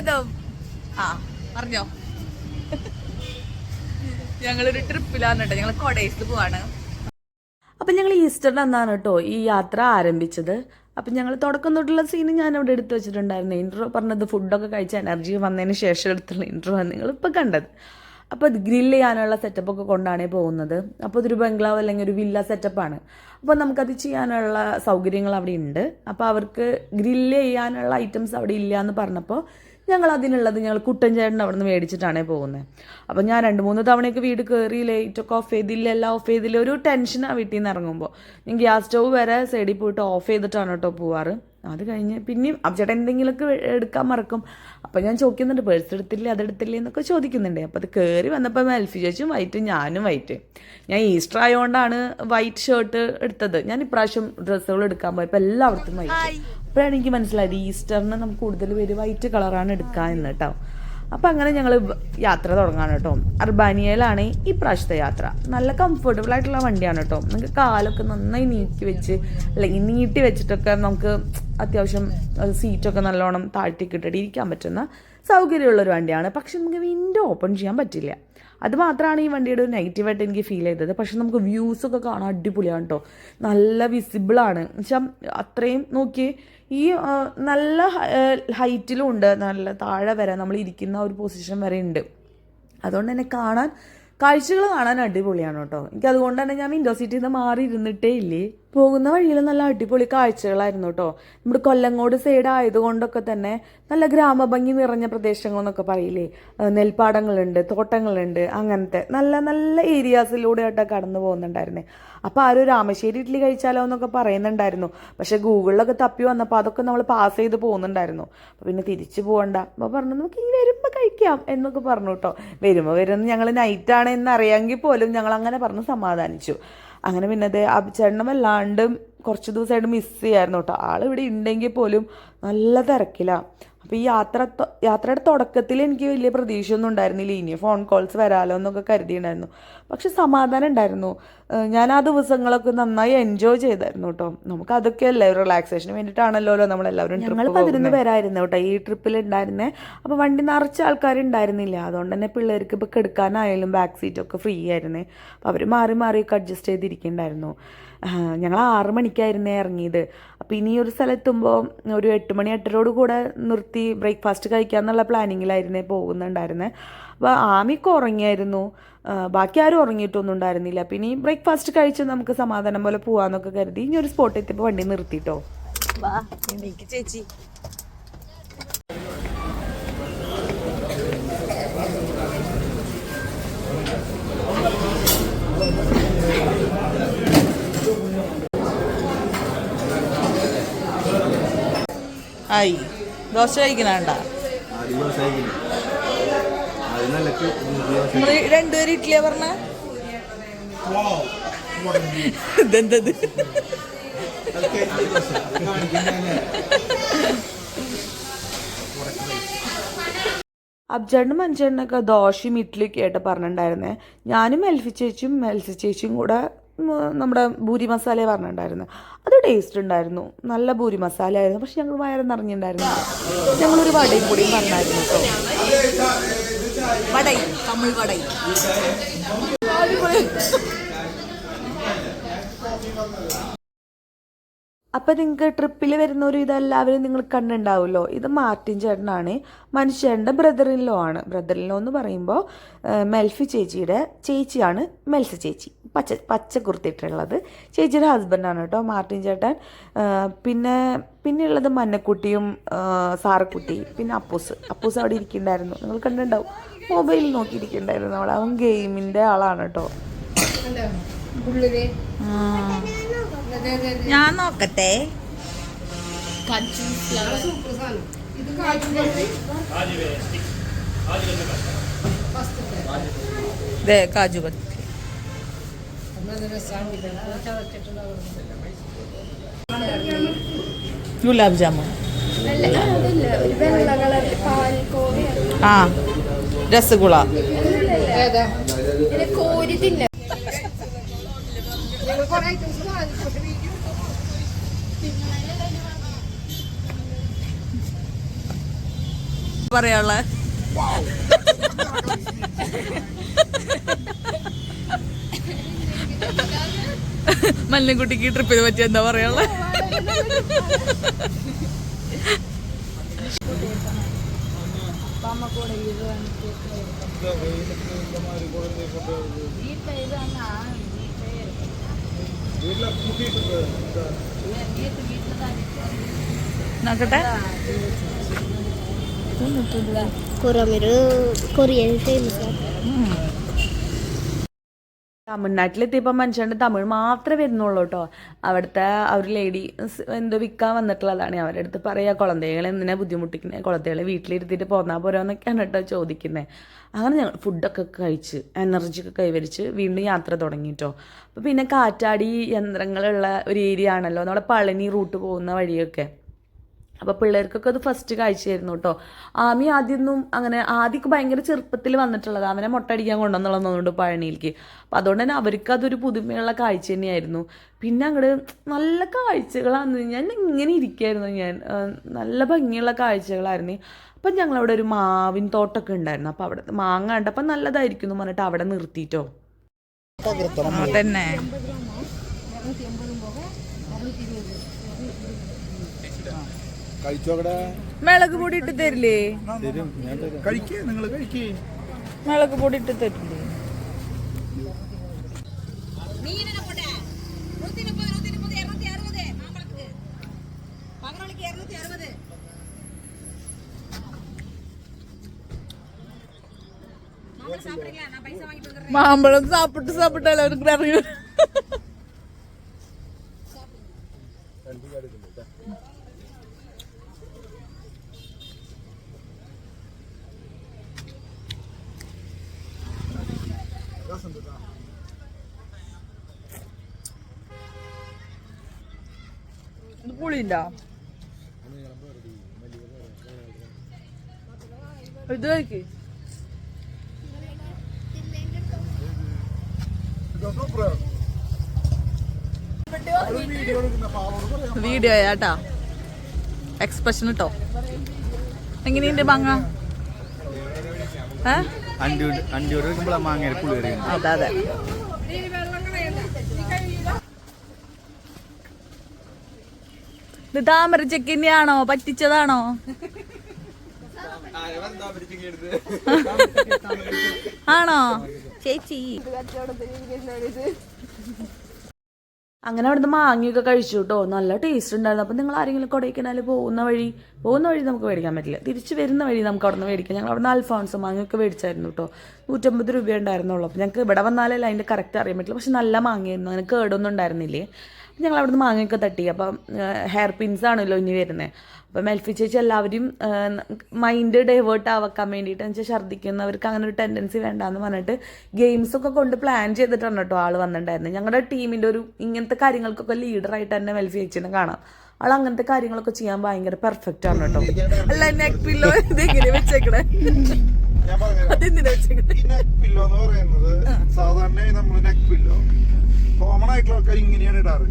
സ്വാഗതം. ആ പറഞ്ഞോ. ഞങ്ങളൊരു ട്രിപ്പിലാണ് കേട്ടോ, ഞങ്ങൾ കൊടൈസിൽ പോവാണ്. അപ്പം ഞങ്ങൾ ഈസ്റ്ററിന് അന്നാണ് കേട്ടോ ഈ യാത്ര ആരംഭിച്ചത്. അപ്പം ഞങ്ങൾ തുടക്കം തൊട്ടുള്ള സീന് ഞാൻ അവിടെ എടുത്ത് വെച്ചിട്ടുണ്ടായിരുന്നു. ഇൻട്രോ പറഞ്ഞത് ഫുഡൊക്കെ കഴിച്ച എനർജി വന്നതിന് ശേഷം എടുത്തുള്ള ഇൻട്രോ ആണ് നിങ്ങളിപ്പോൾ കണ്ടത്. അപ്പോൾ അത് ഗ്രില്ല് ചെയ്യാനുള്ള സെറ്റപ്പൊക്കെ കൊണ്ടാണ് പോകുന്നത്. അപ്പോൾ അതൊരു ബംഗ്ലാവ് അല്ലെങ്കിൽ ഒരു വില്ല സെറ്റപ്പാണ്. അപ്പോൾ നമുക്കത് ചെയ്യാനുള്ള സൗകര്യങ്ങൾ അവിടെ ഉണ്ട്. അപ്പോൾ അവർക്ക് ഗ്രില്ല് ചെയ്യാനുള്ള ഐറ്റംസ് അവിടെ ഇല്ല എന്ന് പറഞ്ഞപ്പോൾ ഞങ്ങൾ കുട്ടൻ ചേട്ടൻ അവിടെ നിന്ന് മേടിച്ചിട്ടാണ് പോകുന്നത്. അപ്പോൾ ഞാൻ 2-3 തവണയൊക്കെ വീട് കയറി ലൈറ്റൊക്കെ ഓഫ് ചെയ്തില്ല, എല്ലാം ഓഫ് ചെയ്തില്ല, ഒരു ടെൻഷനാണ് വീട്ടിൽ നിന്ന് ഇറങ്ങുമ്പോൾ. ഞാൻ ഗ്യാസ് സ്റ്റവ് വരെ സൈഡിൽ പോയിട്ട് ഓഫ് ചെയ്തിട്ടാണ് കേട്ടോ പോവാറ്. അത് കഴിഞ്ഞ് പിന്നെയും ചേട്ടൻ എന്തെങ്കിലുമൊക്കെ എടുക്കാൻ മറക്കും. അപ്പോൾ ഞാൻ ചോദിക്കുന്നുണ്ട്, പേഴ്സ് എടുത്തില്ലേ അതെടുത്തില്ലേ എന്നൊക്കെ ചോദിക്കുന്നുണ്ട്. അപ്പോൾ അത് കയറി വന്നപ്പോൾ എൽഫി ചേച്ചും വൈറ്റ്, ഞാനും വൈറ്റ്. ഞാൻ ഈസ്റ്റർ ആയതുകൊണ്ടാണ് വൈറ്റ് ഷർട്ട് എടുത്തത്. ഞാൻ ഇപ്രാവശ്യം ഡ്രസ്സുകൾ എടുക്കാൻ പോയപ്പോൾ എല്ലായിടത്തും വൈറ്റ്. അപ്പോഴാണ് എനിക്ക് മനസ്സിലായത് ഈസ്റ്ററിന് നമുക്ക് കൂടുതൽ പേര് വൈറ്റ് കളറാണ് എടുക്കുക എന്ന് കേട്ടോ. അപ്പം അങ്ങനെ ഞങ്ങൾ യാത്ര തുടങ്ങാണ് കേട്ടോ. അർബാനിയയിലാണ് ഈ പ്രാവശ്യത്തെ യാത്ര. നല്ല കംഫർട്ടബിൾ ആയിട്ടുള്ള വണ്ടിയാണ് കേട്ടോ. നമുക്ക് കാലൊക്കെ നന്നായി നീട്ടി വെച്ചിട്ടൊക്കെ നമുക്ക് അത്യാവശ്യം സീറ്റൊക്കെ നല്ലോണം താഴ്ത്തിക്കിട്ടിട്ട് ഇരിക്കാൻ പറ്റുന്ന സൗകര്യമുള്ളൊരു വണ്ടിയാണ്. പക്ഷെ നമുക്ക് വിൻഡോ ഓപ്പൺ ചെയ്യാൻ പറ്റില്ല. അത് മാത്രമാണ് ഈ വണ്ടിയുടെ ഒരു നെഗറ്റീവായിട്ട് എനിക്ക് ഫീൽ ചെയ്തത്. പക്ഷെ നമുക്ക് വ്യൂസൊക്കെ കാണാൻ അടിപൊളിയാണ് കേട്ടോ. നല്ല വിസിബിളാണ് വെച്ചാൽ അത്രയും നോക്കി ഈ നല്ല ഹൈറ്റിലും ഉണ്ട്, നല്ല താഴെ വരെ നമ്മൾ ഇരിക്കുന്ന ഒരു പൊസിഷൻ വരെ ഉണ്ട്. അതുകൊണ്ട് തന്നെ കാഴ്ചകൾ കാണാൻ അടിപൊളിയാണ് കേട്ടോ. എനിക്ക് അതുകൊണ്ട് തന്നെ ഞാൻ വിൻഡോ സീറ്റിൽ നിന്ന് മാറി ഇരുന്നിട്ടേ ഇല്ലേ. പോകുന്ന വഴിയിൽ നല്ല അടിപൊളി കാഴ്ചകളായിരുന്നു കേട്ടോ. നമ്മുടെ കൊല്ലങ്കോട് സൈഡ് ആയതുകൊണ്ടൊക്കെ തന്നെ നല്ല ഗ്രാമഭംഗി നിറഞ്ഞ പ്രദേശങ്ങളെന്നൊക്കെ പറയില്ലേ, നെൽപ്പാടങ്ങളുണ്ട്, തോട്ടങ്ങളുണ്ട്, അങ്ങനത്തെ നല്ല നല്ല ഏരിയാസിലൂടെ ആയിട്ടൊക്കെ കടന്നു പോകുന്നുണ്ടായിരുന്നേ. അപ്പോൾ ആരും രാമശ്ശേരി ഇഡ്ഡലി കഴിച്ചാലോ എന്നൊക്കെ പറയുന്നുണ്ടായിരുന്നു. പക്ഷേ ഗൂഗിളിലൊക്കെ തപ്പി വന്നപ്പോൾ അതൊക്കെ നമ്മൾ പാസ് ചെയ്ത് പോകുന്നുണ്ടായിരുന്നു. അപ്പോൾ പിന്നെ തിരിച്ചു പോകണ്ട. അപ്പോൾ പറഞ്ഞു നമുക്ക് ഈ വരുമ്പോൾ കഴിക്കാം എന്നൊക്കെ പറഞ്ഞു കേട്ടോ. വരുന്ന ഞങ്ങൾ നൈറ്റാണ് എന്നറിയാമെങ്കിൽ പോലും ഞങ്ങൾ അങ്ങനെ പറഞ്ഞ് സമാധാനിച്ചു. അങ്ങനെ പിന്നെ അത് അഭിചരണം അല്ലാണ്ട് കുറച്ച് ദിവസമായിട്ട് മിസ് ചെയ്യായിരുന്നു കേട്ടോ. ആളിവിടെ ഉണ്ടെങ്കിൽ പോലും നല്ല തിരക്കിലാണ്. അപ്പോൾ ഈ യാത്രയുടെ തുടക്കത്തിൽ എനിക്ക് വലിയ പ്രതീക്ഷയൊന്നും ഉണ്ടായിരുന്നില്ല. ഇനി ഫോൺ കോൾസ് വരാലോ എന്നൊക്കെ കരുതിയിട്ടുണ്ടായിരുന്നു. പക്ഷെ സമാധാനം ഉണ്ടായിരുന്നു. ഞാൻ ആ ദിവസങ്ങളൊക്കെ നന്നായി എൻജോയ് ചെയ്തായിരുന്നു കേട്ടോ. നമുക്ക് അതൊക്കെയല്ലേ റിലാക്സേഷന് വേണ്ടിയിട്ടാണല്ലോ നമ്മളെല്ലാവരും. ഞങ്ങൾ 11 പേരായിരുന്നു കേട്ടോ ഈ ട്രിപ്പിൽ ഉണ്ടായിരുന്നേ. അപ്പോൾ വണ്ടി നിറച്ച ആൾക്കാരുണ്ടായിരുന്നില്ല. അതുകൊണ്ട് തന്നെ പിള്ളേർക്ക് ഇപ്പോൾ കിടക്കാനായാലും ബാക്ക് സീറ്റൊക്കെ ഫ്രീ ആയിരുന്നേ. അപ്പോൾ അവർ മാറിയൊക്കെ അഡ്ജസ്റ്റ് ചെയ്തിരിക്കുന്നുണ്ടായിരുന്നു. ഞങ്ങൾ 6 മണിക്കായിരുന്നേ ഇറങ്ങിയത്. അപ്പോൾ ഇനി ഒരു സ്ഥലത്തുമ്പോൾ ഒരു 8 മണി 8:30 കൂടെ നിർത്തി ബ്രേക്ക്ഫാസ്റ്റ് കഴിക്കാമെന്നുള്ള പ്ലാനിങ്ങിലായിരുന്നേ പോകുന്നുണ്ടായിരുന്നേ. അപ്പോൾ ആമിക്ക് ഉറങ്ങിയായിരുന്നു, ബാക്കി ആരും ഉറങ്ങിയിട്ടൊന്നും ഉണ്ടായിരുന്നില്ല. പിന്നെ ഈ ബ്രേക്ക്ഫാസ്റ്റ് കഴിച്ച് നമുക്ക് സമാധാനം പോലെ പോകാമെന്നൊക്കെ കരുതി ഇനി ഒരു സ്പോട്ടിൽ എത്തിയപ്പോൾ വണ്ടി നിർത്തിയിട്ടോ. ചേച്ചി ആയി ദോശ കഴിക്കണണ്ട. നമ്മള് 2 പേര് ഇഡ്ഡലിയാ പറഞ്ഞ ഇതെന്തത്? അബ്ജേട്ടനും മഞ്ചേട്ടനൊക്കെ ദോശയും ഇഡ്ഡലിയൊക്കെ ആയിട്ട് പറഞ്ഞിട്ടുണ്ടായിരുന്നേ. ഞാനും മെൽസി ചേച്ചിയും കൂടെ നമ്മുടെ പൂരി മസാല പറഞ്ഞിട്ടുണ്ടായിരുന്നു. അത് ടേസ്റ്റ് ഉണ്ടായിരുന്നു, നല്ല പൂരി മസാല ആയിരുന്നു. പക്ഷെ ഞങ്ങൾ വയറ് നിറഞ്ഞിട്ടുണ്ടായിരുന്നു. ഞങ്ങളൊരു വടയും കൂടിയും പറഞ്ഞായിരുന്നു കേട്ടോ. വടൈ തമിഴ് വടൈ. അപ്പം നിങ്ങൾക്ക് ട്രിപ്പിൽ വരുന്നവരും ഇതെല്ലാവരും നിങ്ങൾ കണ്ടിട്ടുണ്ടാവുമല്ലോ. ഇത് മാർട്ടിൻ ചേട്ടനാണ്, മനുഷ്യൻ്റെ ബ്രദറിൻലോ ആണ്. ബ്രദറിൻലോ എന്ന് പറയുമ്പോൾ മെൽഫി ചേച്ചിയുടെ ചേച്ചിയാണ് മെൽസി ചേച്ചി, പച്ച കുർത്തിയിട്ടുള്ളത്. ചേച്ചിയുടെ ഹസ്ബൻഡാണ് കേട്ടോ മാർട്ടിൻ ചേട്ടൻ. പിന്നെ ഉള്ളത് മന്നക്കുട്ടിയും സാറക്കുട്ടി, പിന്നെ അപ്പൂസ് അവിടെ ഇരിക്കുന്നുണ്ടായിരുന്നു. നിങ്ങൾ കണ്ടിട്ടുണ്ടാവും, മൊബൈലിൽ നോക്കിയിരിക്കുന്നുണ്ടായിരുന്നു. അവൻ ഗെയിമിൻ്റെ ആളാണ് കേട്ടോ. ഞാൻ നോക്കട്ടെ. കാജു കത്ലി, ഗുലാബ് ജാമുൻ, ആ രസഗുള. പറയാനുള്ള? മല്ലിക്കുട്ടിക്ക് ട്രിപ്പിന് പറ്റി എന്താ പറയാനുള്ള? നോക്കട്ടെ. Korean famous. തമിഴ്നാട്ടിലെത്തിയപ്പോൾ മനുഷ്യൻ്റെ തമിഴ് മാത്രമേ വരുന്നുള്ളൂ കേട്ടോ. അവിടുത്തെ ഒരു ലേഡി എന്തോ വിൽക്കാൻ വന്നിട്ടുള്ളതാണ്. അവരുടെ അടുത്ത് പറയുക, കുളന്തകളെ എന്തിനാ ബുദ്ധിമുട്ടിക്കുന്നത്, കുളന്തകളെ വീട്ടിലിരുത്തിയിട്ട് പോന്നാൽ പോരാന്നൊക്കെയാണ് കേട്ടോ ചോദിക്കുന്നത്. അങ്ങനെ ഞങ്ങൾ ഫുഡൊക്കെ കഴിച്ച് എനർജിയൊക്കെ കൈവരിച്ച് വീണ്ടും യാത്ര തുടങ്ങി കേട്ടോ. അപ്പോൾ പിന്നെ കാറ്റാടി യന്ത്രങ്ങളുള്ള ഒരു ഏരിയ ആണല്ലോ നമ്മുടെ പളനി റൂട്ട് പോകുന്ന വഴിയൊക്കെ. അപ്പോൾ പിള്ളേർക്കൊക്കെ അത് ഫസ്റ്റ് കാഴ്ചയായിരുന്നു കേട്ടോ. ആമി ആദ്യമൊന്നും അങ്ങനെ ആദ്യമൊക്കെ ഭയങ്കര ചെറുപ്പത്തിൽ വന്നിട്ടുള്ളത്, അവനെ മുട്ടടിക്കാൻ കൊണ്ടുവന്നുള്ളതുകൊണ്ട് പഴനിയിലേക്ക്. അപ്പോൾ അതുകൊണ്ട് തന്നെ അവർക്ക് അതൊരു പുതുമയുള്ള കാഴ്ച തന്നെയായിരുന്നു. പിന്നെ അങ്ങോട്ട് നല്ല കാഴ്ചകളാണ്. ഞാൻ ഇങ്ങനെ ഇരിക്കുകയായിരുന്നു, ഞാൻ നല്ല ഭംഗിയുള്ള കാഴ്ചകളായിരുന്നു. അപ്പം ഞങ്ങളവിടെ ഒരു മാവിൻ തോട്ടമൊക്കെ ഉണ്ടായിരുന്നു. അപ്പോൾ അവിടെ മാങ്ങ കണ്ടപ്പോൾ നല്ലതായിരിക്കും എന്ന് പറഞ്ഞിട്ട് അവിടെ നിർത്തിയിട്ടോ. തന്നെ മിളക് പൊടി ഇട്ട് തരില്ലേ? മിളക് പൊടി ഇട്ട് തരില്ലേ? മാമ്പഴം സാപ്പിട്ടാലോ അവർക്ക് അറിയൂ. പുളിയില്ല ഇത് കഴിക്ക്. വീഡിയോ ആട്ടാ, എക്സ്പ്രഷൻ ഇട്ടോ. എങ്ങനെയുണ്ട് മാങ്ങ? അതെ അതെ. ഇത് താമര ചെക്കിന്റെയാണോ പറ്റിച്ചതാണോ? ആണോ ചേച്ചി? അങ്ങനെ അവിടുന്ന് മാങ്ങയൊക്കെ കഴിച്ചു കേട്ടോ. നല്ല ടേസ്റ്റ് ഉണ്ടായിരുന്നു. അപ്പം നിങ്ങൾ ആരെങ്കിലും കൊടൈക്കനാൽ പോകുന്ന വഴി നമുക്ക് മേടിക്കാൻ പറ്റില്ല, തിരിച്ച് വരുന്ന വഴി നമുക്ക് അവിടെ നിന്ന് മേടിക്കാം. ഞങ്ങൾ അവിടെ നിന്ന് അൽഫോൺസ് മാങ്ങയൊക്കെ മേടിച്ചായിരുന്നു കേട്ടോ. 150 രൂപ ഉണ്ടായിരുന്നുള്ളൂ. അപ്പോൾ ഞങ്ങൾക്ക് ഇവിടെ വന്നാലല്ല അതിൻ്റെ കറക്റ്റ് അറിയാൻ പറ്റില്ല. പക്ഷെ നല്ല മാങ്ങയായിരുന്നു, അങ്ങനെ കേടൊന്നും ഉണ്ടായിരുന്നില്ലേ. ഞങ്ങൾ അവിടെ നിന്ന് മാങ്ങയൊക്കെ തട്ടി. അപ്പം ഹെയർ പിൻസ് ആണല്ലോ ഇനി വരുന്നത്. അപ്പം മെൽഫി ചേച്ചി എല്ലാവരും മൈൻഡ് ഡൈവേർട്ട് ആവാക്കാൻ വേണ്ടിയിട്ട് എന്ന് വെച്ചാൽ ഛർദ്ദിക്കുന്നവർക്ക് അങ്ങനെ ഒരു ടെൻഡൻസി വേണ്ടാന്ന് പറഞ്ഞിട്ട് ഗെയിംസൊക്കെ കൊണ്ട് പ്ലാൻ ചെയ്തിട്ടാണ് കേട്ടോ ആൾ വന്നിട്ടുണ്ടായിരുന്നത്. ഞങ്ങളുടെ ടീമിൻ്റെ ഒരു ഇങ്ങനത്തെ കാര്യങ്ങൾക്കൊക്കെ ലീഡറായിട്ട് തന്നെ മെൽഫി ചേച്ചിനെ കാണാം. ആൾ അങ്ങനത്തെ കാര്യങ്ങളൊക്കെ ചെയ്യാൻ ഭയങ്കര പെർഫെക്റ്റ് ആണ് കേട്ടോ. അല്ല നെക്ക് പില്ലോ ഇതെങ്ങനെ വെച്ചേക്കണേ? അതെന്തിനാ വെച്ചേക്കണേ? കോമൺ ആയിട്ടുള്ള ആൾക്കാർ ഇങ്ങനെയാണ് ഇടാറ്.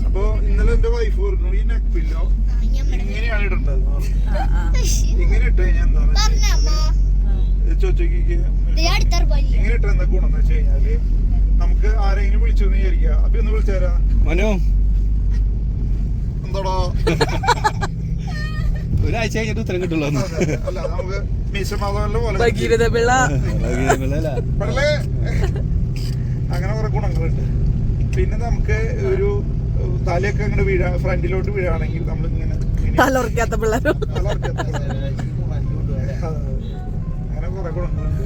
അപ്പൊ ഇന്നലെ എന്റെ വൈഫ് പറഞ്ഞു ഈ നെക്ക് പില്ലോ ഇങ്ങനെയാണ് ഇടേണ്ടത്. ഇങ്ങനെ ഇട്ട് കഴിഞ്ഞാൽ എന്താണ് ചോദിച്ചോക്ക് ഇങ്ങനെ ഇട്ട എന്താ ഗുണം എന്ന് വെച്ച് കഴിഞ്ഞാല് നമുക്ക് ആരെങ്കിലും വിളിച്ചു എന്ന് വിചാരിക്കുക. അപ്പൊ ഒന്ന് വിളിച്ചാരാ മനോ എന്തോടോ ഒരാഴ്ച കഴിഞ്ഞിട്ട് ഉത്തരം കിട്ടുള്ളൂ. അല്ല നമുക്ക് മീശമാധവന്റെ പോലെ അങ്ങനെ കുറെ ഗുണങ്ങളുണ്ട്. പിന്നെ നമുക്ക് ഒരു തലയൊക്കെ അങ്ങനെ ഫ്രണ്ടിലോട്ട് വീഴാണെങ്കിൽ നമ്മൾ ഇങ്ങനെ തലർക്കാത്ത പിള്ളേരും അങ്ങനെ കുറെ ഗുണങ്ങളുണ്ട്.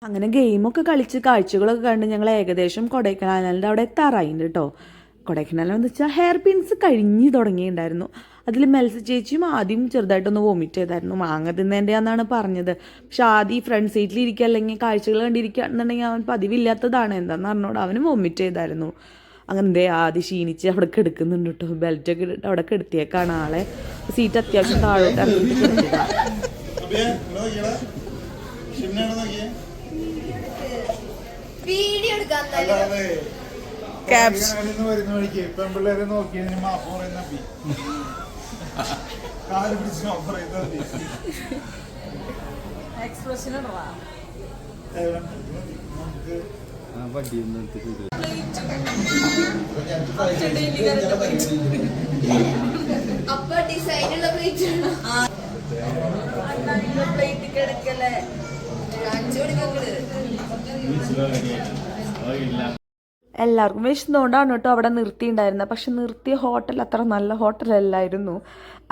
അങ്ങനെ ഗെയിമൊക്കെ കളിച്ച് കാഴ്ചകളൊക്കെ കണ്ട് ഞങ്ങൾ ഏകദേശം കൊടൈക്കനാലിൻ്റെ അവിടെ എത്താറായിട്ടുണ്ട് കേട്ടോ. കൊടൈക്കനാലെന്ന് വെച്ചാൽ ഹെയർ പിൻസ് കഴിഞ്ഞ് തുടങ്ങിയിട്ടുണ്ടായിരുന്നു. അതിൽ മെൽസി ചേച്ചിയും ആദ്യം ചെറുതായിട്ടൊന്ന് വോമിറ്റ് ചെയ്തായിരുന്നു. മാങ്ങ തിന്നേൻ്റെയാണെന്നാണ് പറഞ്ഞത്. പക്ഷെ ആദ്യം ഈ ഫ്രണ്ട് സീറ്റിൽ ഇരിക്കുക അല്ലെങ്കിൽ കാഴ്ചകൾ കണ്ടിരിക്കുകയാണെന്നുണ്ടെങ്കിൽ അവൻ പതിവില്ലാത്തതാണ്. എന്താണെന്ന് പറഞ്ഞോട് അവനും വോമിറ്റ് ചെയ്തായിരുന്നു. അങ്ങനെ ആദ്യം ക്ഷീണിച്ച് അവിടെ കിടക്കുന്നുണ്ട് കേട്ടോ. ബെൽറ്റൊക്കെ ഇട്ടിട്ട് അവിടെ കിടത്തിയേക്കാണ് ആളെ. സീറ്റ് അത്യാവശ്യം താഴോട്ട് ഇറങ്ങിയിട്ട് കിടത്തിയതാണ്. വരുന്ന വഴിക്ക് പെൺപിള്ളേരെ നോക്കി കാല് പിടിച്ച് ഓഫർ ചെയ്താൽ എക്സ്പ്രഷൻ നമുക്ക് അപ്പൊ ഡിസൈനുള്ള പ്ലേറ്റ് പ്ലേറ്റ് കിടക്കല്ലേ 5 മണിക്കൊക്കെ എല്ലാവർക്കും വിശന്നുകൊണ്ടാണ് കേട്ടോ അവിടെ നിർത്തിയിട്ടുണ്ടായിരുന്നത്. പക്ഷെ നിർത്തിയ ഹോട്ടൽ അത്ര നല്ല ഹോട്ടലല്ലായിരുന്നു.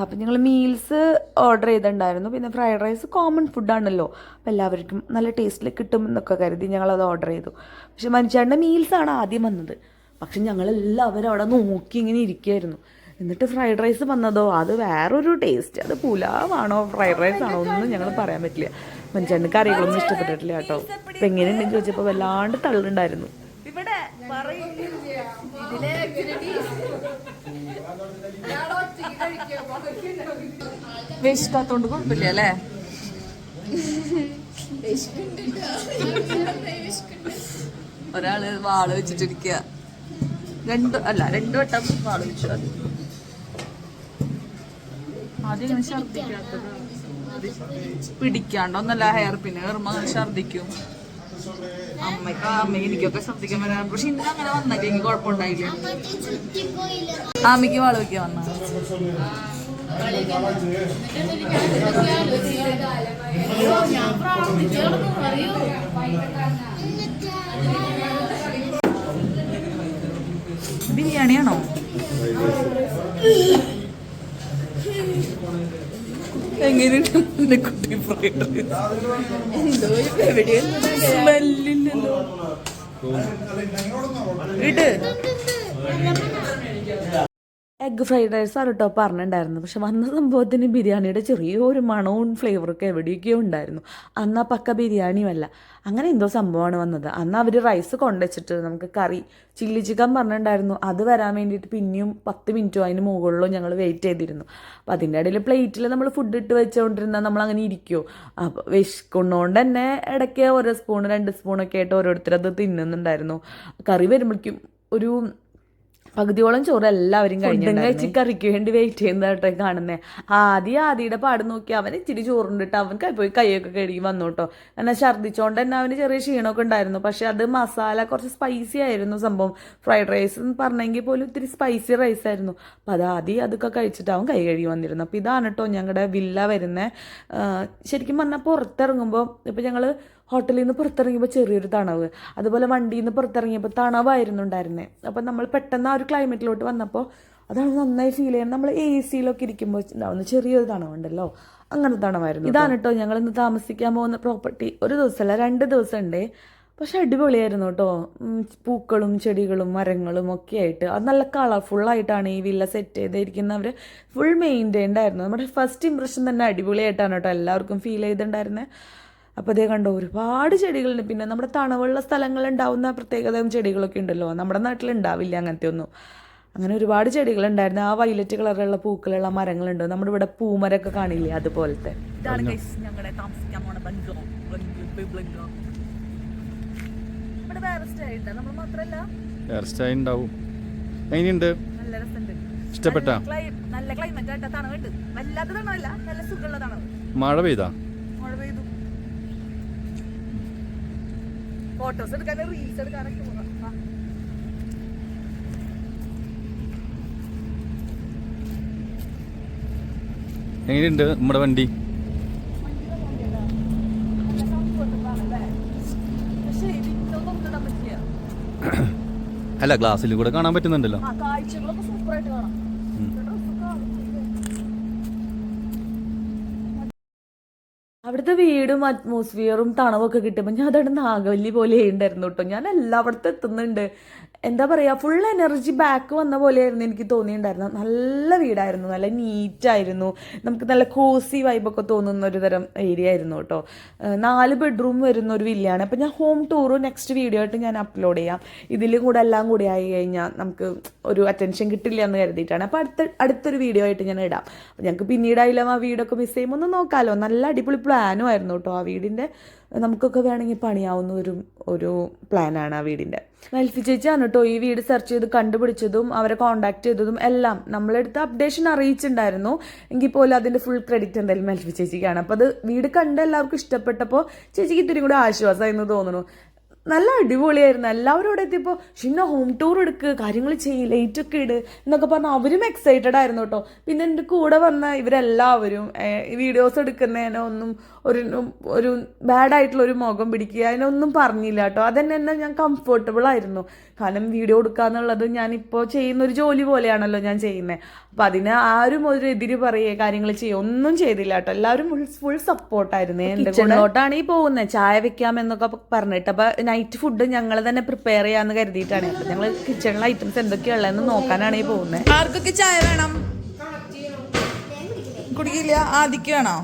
അപ്പം ഞങ്ങൾ മീൽസ് ഓർഡർ ചെയ്തിട്ടുണ്ടായിരുന്നു. പിന്നെ ഫ്രൈഡ് റൈസ് കോമൺ ഫുഡാണല്ലോ, അപ്പോൾ എല്ലാവർക്കും നല്ല ടേസ്റ്റിൽ കിട്ടും എന്നൊക്കെ കരുതി ഞങ്ങളത് ഓർഡർ ചെയ്തു. പക്ഷെ മനുഷ്യൻ്റെ മീൽസാണ് ആദ്യം വന്നത്. പക്ഷെ ഞങ്ങളെല്ലാവരും അവിടെ നോക്കി ഇങ്ങനെ ഇരിക്കുമായിരുന്നു. എന്നിട്ട് ഫ്രൈഡ് റൈസ് വന്നതോ അത് വേറൊരു ടേസ്റ്റ്. അത് പുലാവാണോ ഫ്രൈഡ് റൈസ് ആണോ ഒന്നും ഞങ്ങൾ പറയാൻ പറ്റില്ല. മനുഷ്യൻ്റെ കറികളൊന്നും ഇഷ്ടപ്പെട്ടിട്ടില്ല കേട്ടോ. അപ്പം എങ്ങനെയുണ്ടെന്ന് ചോദിച്ചപ്പോൾ വല്ലാണ്ട് തള്ളുണ്ടായിരുന്നു. ഇവിടെ വിശക്കാത്തോണ്ട് കുഴപ്പമില്ല അല്ലേ? ഒരാള് വാള് വെച്ചിട്ടിരിക്കുക. രണ്ട് വട്ടം വാള് വെച്ചു. ആദ്യം ഇങ്ങനെ ഛർദിക്കാത്തത് പിടിക്കാണ്ടൊന്നല്ല, ഹെയർ പിന്നെ കയറുമ്പോ അങ്ങനെ ഛർദിക്കും. അമ്മ എനിക്കൊക്കെ ശ്രദ്ധിക്കാൻ വരാൻ, പക്ഷെ ഇന്ന് അങ്ങനെ വന്നില്ല, എനിക്ക് കുഴപ്പമുണ്ടായില്ല. അമ്മയ്ക്ക് വാള് വയ്ക്കാൻ വന്ന ബിരിയാണിയാണോ? എങ്ങനെയുണ്ട് കുട്ടി ഫ്രൈഡ് റൈസ്? സ്മെല്ലില്ലല്ലോ. ഇട് എഗ് ഫ്രൈഡ് റൈസ് ആണ് കേട്ടോ പറഞ്ഞിട്ടുണ്ടായിരുന്നു. പക്ഷെ വന്ന സംഭവത്തിന് ബിരിയാണിയുടെ ചെറിയൊരു മണവും ഫ്ലേവറൊക്കെ എവിടെയൊക്കെയോ ഉണ്ടായിരുന്നു. അന്ന് ആ പക്ക ബിരിയാണിയുമല്ല, അങ്ങനെ എന്തോ സംഭവമാണ് വന്നത്. അന്ന് അവർ റൈസ് കൊണ്ടുവച്ചിട്ട് നമുക്ക് കറി ചില്ലി ചിക്കൻ പറഞ്ഞിട്ടുണ്ടായിരുന്നു. അത് വരാൻ വേണ്ടിയിട്ട് പിന്നെയും 10 മിനിറ്റോ അതിന് മുകളിലോ ഞങ്ങൾ വെയിറ്റ് ചെയ്തിരുന്നു. അപ്പോൾ അതിൻ്റെ ഇടയിൽ പ്ലേറ്റിൽ നമ്മൾ ഫുഡ് ഇട്ട് വെച്ചുകൊണ്ടിരുന്നാൽ നമ്മൾ അങ്ങനെ ഇരിക്കുമോ? അപ്പോൾ വിശക്കുന്നതുകൊണ്ട് തന്നെ ഇടയ്ക്ക് 1 സ്പൂൺ 2 സ്പൂണൊക്കെ ആയിട്ട് ഓരോരുത്തരത് തിന്നുന്നുണ്ടായിരുന്നു. കറി വരുമ്പോഴേക്കും ഒരു പകുതിയോളം ചോറ് എല്ലാവരും കഴിച്ച് കറിക്ക് വേണ്ടി വെയിറ്റ് ചെയ്യുന്നതായിട്ടോ കാണുന്നത്. ആദിയുടെ പാട് നോക്കി അവൻ ഇച്ചിരി ചോറുണ്ടിട്ട് അവൻ പോയി കൈയൊക്കെ കഴുകി വന്നു കേട്ടോ. എന്നാൽ ഛർദ്ദിച്ചോണ്ട് തന്നെ അവന് ചെറിയ ക്ഷീണമൊക്കെ ഉണ്ടായിരുന്നു. പക്ഷെ അത് മസാല കുറച്ച് സ്പൈസി ആയിരുന്നു സംഭവം. ഫ്രൈഡ് റൈസ് എന്ന് പറഞ്ഞെങ്കിൽ പോലും ഇത്തിരി സ്പൈസി റൈസ് ആയിരുന്നു. അപ്പോൾ അതൊക്കെ കഴിച്ചിട്ട് അവൻ കൈ കഴുകി വന്നിരുന്നു. അപ്പോൾ ഇതാണ് കേട്ടോ ഞങ്ങളുടെ വില്ല വരുന്നത്. ശരിക്കും പറഞ്ഞാൽ പുറത്തിറങ്ങുമ്പോൾ ഇപ്പോൾ ഞങ്ങൾ ഹോട്ടലിൽ നിന്ന് പുറത്തിറങ്ങിയപ്പോൾ ചെറിയൊരു തണവ്, അതുപോലെ വണ്ടിയിൽ നിന്ന് പുറത്തിറങ്ങിയപ്പോൾ തണവായിരുന്നു ഉണ്ടായിരുന്നത്. അപ്പം നമ്മൾ പെട്ടെന്ന് ആ ഒരു ക്ലൈമറ്റിലോട്ട് വന്നപ്പോൾ അതാണ് നന്നായി ഫീൽ ചെയ്യുന്നത്. നമ്മൾ AC-യിലൊക്കെ ഇരിക്കുമ്പോൾ ഉണ്ടാവുന്ന ചെറിയൊരു തണവുണ്ടല്ലോ, അങ്ങനെ തണവായിരുന്നു. ഇതാണ് കേട്ടോ ഞങ്ങൾ ഇന്ന് താമസിക്കാൻ പോകുന്ന പ്രോപ്പർട്ടി. ഒരു ദിവസമല്ല 2 ദിവസം ഉണ്ട്. പക്ഷെ അടിപൊളിയായിരുന്നു കേട്ടോ. പൂക്കളും ചെടികളും മരങ്ങളും ഒക്കെ ആയിട്ട് അത് നല്ല കളർഫുള്ളായിട്ടാണ് ഈ വില്ല സെറ്റ് ചെയ്തിരിക്കുന്നവർ. ഫുൾ മെയിൻറ്റൈൻഡ് ആയിരുന്നു. നമ്മുടെ ഫസ്റ്റ് ഇംപ്രഷൻ തന്നെ അടിപൊളിയായിട്ടാണ് കേട്ടോ എല്ലാവർക്കും ഫീൽ ചെയ്തിട്ടുണ്ടായിരുന്നത്. അപ്പോൾ അതേ കണ്ടോ, ഒരുപാട് ചെടികളുണ്ട്. പിന്നെ നമ്മുടെ തണവുള്ള സ്ഥലങ്ങളുണ്ടാവുന്ന പ്രത്യേകതയും ചെടികളൊക്കെ ഉണ്ടല്ലോ, നമ്മുടെ നാട്ടിലുണ്ടാവില്ല അങ്ങനത്തെ ഒന്നും. അങ്ങനെ ഒരുപാട് ചെടികളുണ്ടായിരുന്നു. ആ വയലറ്റ് കളറുള്ള പൂക്കളുള്ള മരങ്ങളുണ്ട്. നമ്മുടെ ഇവിടെ പൂമരൊക്കെ കാണില്ലേ, അതുപോലത്തെ. ഇതാണ് ഞങ്ങളുടെ താമസിക്കാൻ പോണ ബംഗ്ലോ. ഇവിടെ വേറെ സ്റ്റൈൽ ഉണ്ട്, നമ്മൾ മാത്രമല്ല വേറെ സ്റ്റൈൽ ഉണ്ടാവും. എങ്ങനെയുണ്ട്? നല്ല രസമുണ്ട്. ഇഷ്ടപ്പെട്ട? നല്ല ക്ലൈമറ്റ് ആയിട്ട് തണവുണ്ട്. വല്ലാത്ത തണവല്ല, നല്ല സുഖമുള്ള തണവ്. മഴ പെയ്തു. ഫോട്ടോസ് എടുക്കാനും റീൽസ് എടുക്കാനൊക്കെ പോകാം. എങ്ങനെയുണ്ട് നമ്മുടെ വണ്ടി? അല്ല, ഗ്ലാസ്സിൽ കൂടെ കാണാൻ പറ്റുന്നുണ്ടല്ലോ. കാഴ്ചകളൊക്കെ സൂപ്പറായിട്ട് കാണാം. അവിടുത്തെ വീടും അറ്റ്മോസ്ഫിയറും തണവൊക്കെ കിട്ടുമ്പോൾ ഞാൻ അതവിടെ നാഗവല്ലി പോലെ ഉണ്ടായിരുന്നു കേട്ടോ. ഞാൻ എല്ലായിടത്തും എത്തുന്നുണ്ട്. എന്താ പറയുക, ഫുൾ എനർജി ബാക്ക് വന്ന പോലെയായിരുന്നു എനിക്ക് തോന്നിയിട്ടുണ്ടായിരുന്നത്. നല്ല വീടായിരുന്നു, നല്ല നീറ്റായിരുന്നു. നമുക്ക് നല്ല കോസി വൈബൊക്കെ തോന്നുന്ന ഒരു തരം ഏരിയ ആയിരുന്നു കേട്ടോ. 4 ബെഡ്റൂം വരുന്ന ഒരു വില്ലയാണ്. അപ്പോൾ ഞാൻ ഹോം ടൂറ് നെക്സ്റ്റ് വീഡിയോ ആയിട്ട് ഞാൻ അപ്ലോഡ് ചെയ്യാം. ഇതിലും കൂടെ എല്ലാം കൂടി ആയി കഴിഞ്ഞാൽ നമുക്ക് ഒരു അറ്റൻഷൻ കിട്ടില്ല എന്ന് കരുതിയിട്ടാണ്. അപ്പോൾ അടുത്തൊരു വീഡിയോ ആയിട്ട് ഞാൻ ഇടാം. അപ്പോൾ ഞങ്ങൾക്ക് പിന്നീടായാലും ആ വീടൊക്കെ മിസ് ചെയ്യുമ്പോൾ ഒന്ന് നോക്കാമല്ലോ. നല്ല അടിപൊളി പ്ലാനും ആയിരുന്നു കേട്ടോ ആ വീടിൻ്റെ. നമുക്കൊക്കെ വേണമെങ്കിൽ പണിയാവുന്ന ഒരു പ്ലാനാണ് ആ വീടിൻ്റെ. മെൽഫി ചേച്ചിയാണ് കേട്ടോ ഈ വീട് സെർച്ച് ചെയ്ത് കണ്ടുപിടിച്ചതും അവരെ കോൺടാക്ട് ചെയ്തതും എല്ലാം നമ്മളെടുത്ത് അപ്ഡേഷൻ അറിയിച്ചിട്ടുണ്ടായിരുന്നു. എങ്കിൽ പോലും അതിൻ്റെ ഫുൾ ക്രെഡിറ്റ് എന്തായാലും മെൽഫി ചേച്ചിക്കാണ്. അപ്പോൾ അത് വീട് കണ്ട് എല്ലാവർക്കും ഇഷ്ടപ്പെട്ടപ്പോൾ ചേച്ചിക്ക് ഇത്തിരി കൂടെ ആശ്വാസമായി എന്ന് തോന്നുന്നു. നല്ല അടിപൊളിയായിരുന്നു. എല്ലാവരും ഇവിടെ എത്തിയപ്പോൾ ഷിന്ന ഹോം ടൂർ എടുക്കുക, കാര്യങ്ങൾ ചെയ്യും, ലൈറ്റൊക്കെ ഇട് എന്നൊക്കെ പറഞ്ഞാൽ അവരും എക്സൈറ്റഡ് ആയിരുന്നു കേട്ടോ. പിന്നെ എൻ്റെ കൂടെ വന്ന ഇവരെല്ലാവരും ഈ വീഡിയോസ് എടുക്കുന്നതിനൊന്നും ഒരു ബാഡായിട്ടുള്ളൊരു മുഖം പിടിക്കുക അതിനൊന്നും പറഞ്ഞില്ല കേട്ടോ. അതെന്നെ ഞാൻ കംഫർട്ടബിൾ ആയിരുന്നു. കാരണം വീഡിയോ എടുക്കുക എന്നുള്ളത് ഞാനിപ്പോൾ ചെയ്യുന്നൊരു ജോലി പോലെയാണല്ലോ ഞാൻ ചെയ്യുന്നത്. അപ്പം അതിന് ആരും ഒരു എതിര് പറയുക കാര്യങ്ങൾ ചെയ്യുക ഒന്നും ചെയ്തില്ല കേട്ടോ. എല്ലാവരും ഫുൾ സപ്പോർട്ടായിരുന്നു. എൻ്റെ കിച്ചണിലോട്ടാണ് ഈ പോകുന്നത്, ചായ വെക്കാമെന്നൊക്കെ പറഞ്ഞിട്ട്. അപ്പം നൈറ്റ് ഫുഡ് ഞങ്ങൾ തന്നെ പ്രിപ്പയർ ചെയ്യാമെന്ന് കരുതിയിട്ടാണ്. അപ്പം ഞങ്ങൾ കിച്ചണിലെ ഐറ്റംസ് എന്തൊക്കെയുള്ളതെന്ന് നോക്കാനാണ് ഈ പോകുന്നത്. ആർക്കൊക്കെ ചായ വേണം? കുടിക്കില്ല? ആദിക്ക് വേണോ?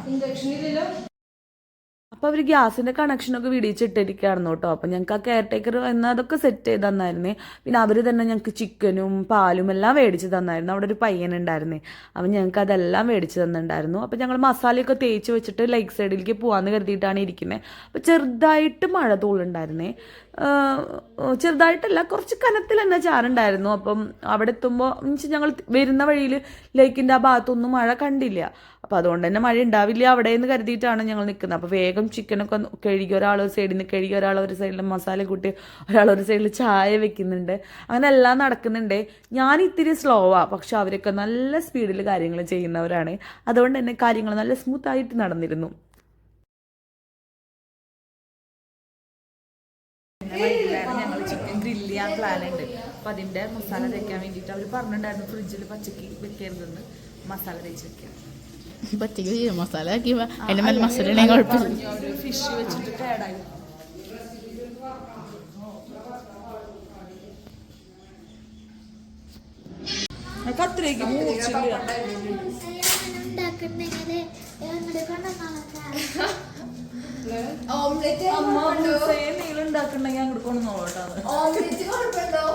അപ്പോൾ അവർ ഗ്യാസിൻ്റെ കണക്ഷനൊക്കെ വിടിച്ചിട്ടിരിക്കുകയായിരുന്നു കേട്ടോ. അപ്പം ഞങ്ങൾക്ക് ആ കെയർ ടേക്കർ എന്നാൽ അതൊക്കെ സെറ്റ് ചെയ്ത് തന്നായിരുന്നേ. പിന്നെ അവർ തന്നെ ഞങ്ങൾക്ക് ചിക്കനും പാലും എല്ലാം മേടിച്ച് തന്നായിരുന്നു. അവിടെ ഒരു പയ്യനുണ്ടായിരുന്നേ, അവൻ ഞങ്ങൾക്ക് അതെല്ലാം മേടിച്ച് തന്നിട്ടുണ്ടായിരുന്നു. അപ്പം ഞങ്ങൾ മസാലയൊക്കെ തേച്ച് വെച്ചിട്ട് ലേക്ക് സൈഡിലേക്ക് പോകാമെന്ന് കരുതിയിട്ടാണ് ഇരിക്കുന്നത്. അപ്പോൾ ചെറുതായിട്ട് മഴ തൂളുണ്ടായിരുന്നേ, ചെറുതായിട്ടല്ല കുറച്ച് കനത്തിൽ തന്നെ ചാറുണ്ടായിരുന്നു. അപ്പം അവിടെ എത്തുമ്പോൾ മീൻസ് ഞങ്ങൾ വരുന്ന വഴിയിൽ ലേക്കിൻ്റെ ആ ഭാഗത്തൊന്നും മഴ കണ്ടില്ല. അപ്പോൾ അതുകൊണ്ട് തന്നെ മഴ ഉണ്ടാവില്ല അവിടെ എന്ന് കരുതിയിട്ടാണ് ഞങ്ങൾ നിൽക്കുന്നത്. അപ്പോൾ വേഗം ചിക്കനൊക്കെ കഴുകി ഒരാൾ ഒരു സൈഡിൽ നിന്ന് കഴുകി, ഒരാൾ ഒരു സൈഡിൽ മസാല കൂട്ടി, ഒരാൾ ഒരു സൈഡിൽ ചായ വെക്കുന്നുണ്ട്. അങ്ങനെ എല്ലാം നടക്കുന്നുണ്ട്. ഞാൻ ഇത്തിരി സ്ലോവാണ്, പക്ഷെ അവരൊക്കെ നല്ല സ്പീഡിൽ കാര്യങ്ങൾ ചെയ്യുന്നവരാണ്. അതുകൊണ്ട് തന്നെ കാര്യങ്ങൾ നല്ല സ്മൂത്തായിട്ട് നടന്നിരുന്നു. ഞങ്ങൾ ചിക്കൻ ഗ്രില്ല് ചെയ്യാൻ പ്ലാൻ ഉണ്ട്. അപ്പം അതിൻ്റെ മസാല തേക്കാൻ വേണ്ടിയിട്ട് അവർ പറഞ്ഞിട്ടുണ്ടായിരുന്നു ഫ്രിഡ്ജിൽ പച്ചക്ക് വെക്കരുതെന്ന്, മസാല തേച്ച് വെക്കാം. പച്ചക്ക് മസാല ആക്കി അതിൻ്റെ മേലെ മസാല ഉണ്ടെങ്കിൽ കുഴപ്പമില്ല. ഒരു ഫിഷ് വെച്ചിട്ട് കേടായി. കത്തിലേക്ക് മൂർച്ചില്ല. ഓംലെറ്റ് നീളം ഉണ്ടാക്കണ്ടെങ്കിൽ അങ്ങോട്ട് കൊണ്ട് നോക്കട്ടോ. ഓംലെറ്റ് കുഴപ്പമുണ്ടോ?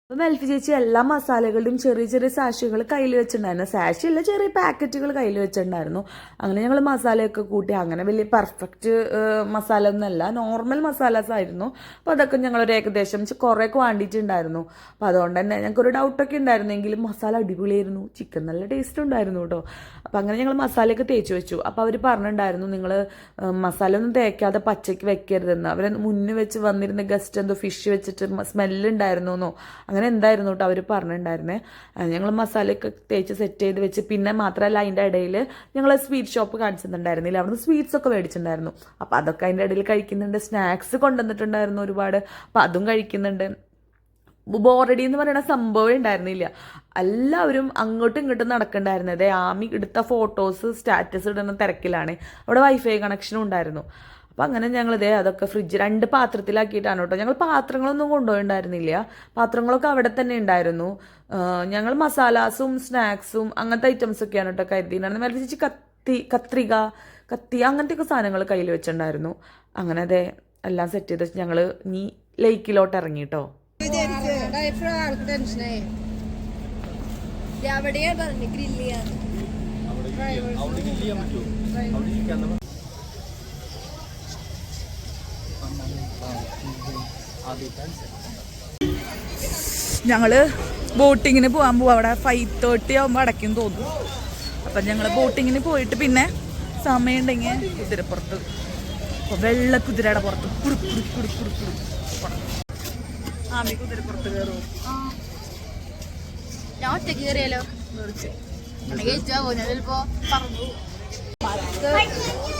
അപ്പം മെൽഫി ചേച്ചി എല്ലാ മസാലകളുടെയും ചെറിയ ചെറിയ സാഷികൾ കയ്യിൽ വെച്ചിട്ടുണ്ടായിരുന്നു. സാഷിയല്ല, ചെറിയ പാക്കറ്റുകൾ കയ്യിൽ വെച്ചിട്ടുണ്ടായിരുന്നു. അങ്ങനെ ഞങ്ങൾ മസാലയൊക്കെ കൂട്ടി. അങ്ങനെ വലിയ പെർഫെക്റ്റ് മസാല ഒന്നുമല്ല, നോർമൽ മസാലാസ് ആയിരുന്നു. അപ്പോൾ അതൊക്കെ ഞങ്ങളൊരു ഏകദേശം കുറേ ക്വാണ്ടിറ്റി ഉണ്ടായിരുന്നു. അപ്പോൾ അതുകൊണ്ട് തന്നെ ഞങ്ങൾക്കൊരു ഡൗട്ടൊക്കെ ഉണ്ടായിരുന്നെങ്കിലും മസാല അടിപൊളിയായിരുന്നു. ചിക്കൻ നല്ല ടേസ്റ്റ് ഉണ്ടായിരുന്നു കേട്ടോ. അപ്പോൾ അങ്ങനെ ഞങ്ങൾ മസാലയൊക്കെ തേച്ച് വെച്ചു. അപ്പോൾ അവർ പറഞ്ഞിട്ടുണ്ടായിരുന്നു നിങ്ങൾ മസാല ഒന്നും തേക്കാതെ പച്ചയ്ക്ക് വെക്കരുതെന്ന്. അവർ മുന്നിൽ വെച്ച് വന്നിരുന്ന ഗസ്റ്റ് എന്തോ ഫിഷ് വെച്ചിട്ട് സ്മെല്ലുണ്ടായിരുന്നു എന്നോ അങ്ങനെ എന്തായിരുന്നു കേട്ടോ അവർ പറഞ്ഞിട്ടുണ്ടായിരുന്നേ. ഞങ്ങൾ മസാലയൊക്കെ തേച്ച് സെറ്റ് ചെയ്ത് വെച്ച്, പിന്നെ മാത്രമല്ല അതിൻ്റെ ഇടയിൽ ഞങ്ങൾ സ്വീറ്റ് ഷോപ്പ് കാണിച്ചിട്ടുണ്ടായിരുന്നില്ല, അവിടുന്ന് സ്വീറ്റ്സൊക്കെ മേടിച്ചിട്ടുണ്ടായിരുന്നു. അപ്പോൾ അതൊക്കെ അതിൻ്റെ ഇടയിൽ കഴിക്കുന്നുണ്ട്. സ്നാക്സ് കൊണ്ടുവന്നിട്ടുണ്ടായിരുന്നു ഒരുപാട്, അപ്പോൾ അതും കഴിക്കുന്നുണ്ട്. ബോറടി എന്ന് പറയുന്ന സംഭവം ഉണ്ടായിരുന്നില്ല. എല്ലാവരും അങ്ങോട്ടും ഇങ്ങോട്ടും നടക്കണ്ടായിരുന്നത്. ആമി എടുത്ത ഫോട്ടോസ് സ്റ്റാറ്റസ് ഇടുന്ന തിരക്കിലാണ്. അവിടെ വൈഫൈ കണക്ഷനും ഉണ്ടായിരുന്നു. അപ്പം അങ്ങനെ ഞങ്ങളിതേ അതൊക്കെ ഫ്രിഡ്ജ് 2 പാത്രത്തിലാക്കിയിട്ടാണ് കേട്ടോ. ഞങ്ങൾ പാത്രങ്ങളൊന്നും കൊണ്ടുപോയിണ്ടായിരുന്നില്ല, പാത്രങ്ങളൊക്കെ അവിടെ തന്നെ ഉണ്ടായിരുന്നു. ഞങ്ങൾ മസാലാസും സ്നാക്സും അങ്ങനത്തെ ഐറ്റംസൊക്കെയാണ് കേട്ടോ കരുതിയിട്ടുണ്ടായിരുന്നു. മെൽഫി ചേച്ചി കത്തി അങ്ങനത്തെയൊക്കെ സാധനങ്ങൾ കയ്യിൽ വെച്ചിട്ടുണ്ടായിരുന്നു. അങ്ങനെ അതെ എല്ലാം സെറ്റ് ചെയ്ത് വെച്ച് ഞങ്ങൾ ഇനി ലേക്കിലോട്ട് ഇറങ്ങി കേട്ടോ. എവിടെയാ പറഞ്ഞു ഗ്രില്ല് ചെയ്യാൻ? ഞങ്ങള് ബോട്ടിങ്ങിന് പോകാൻ പോവാം. അവിടെ 5:30 ആകുമ്പോൾ അടയ്ക്കും തോന്നുന്നു. അപ്പം ഞങ്ങൾ ബോട്ടിങ്ങിന് പോയിട്ട് പിന്നെ സമയം ഉണ്ടെങ്കിൽ കുതിരപ്പുറത്ത്, വെള്ള കുതിരയുടെ പുറത്ത് ആമി കുതിരപ്പുറത്ത് കയറും. ഞാൻ ഒറ്റയ്ക്ക് കയറിയാലോ? കഴിച്ചാവോ? ഞാൻ ചിലപ്പോ പറഞ്ഞു